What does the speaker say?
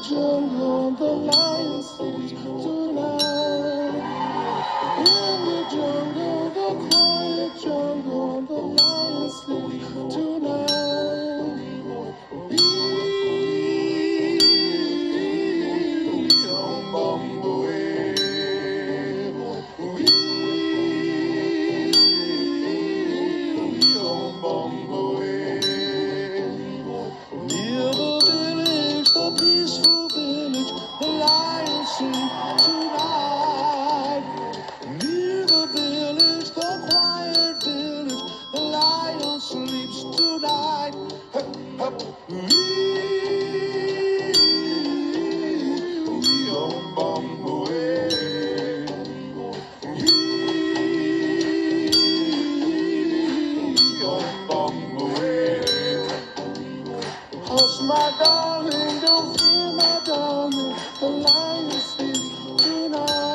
Jungle, the lion sleeps tonight. In the jungle, the quiet jungle, the lion sleeps tonight. Near the village, the peaceful village, the lion sleeps tonight. Near the village, the quiet village, the lion sleeps tonight. Hush, my darling, don't fear, my darling, the lion sleeps tonight.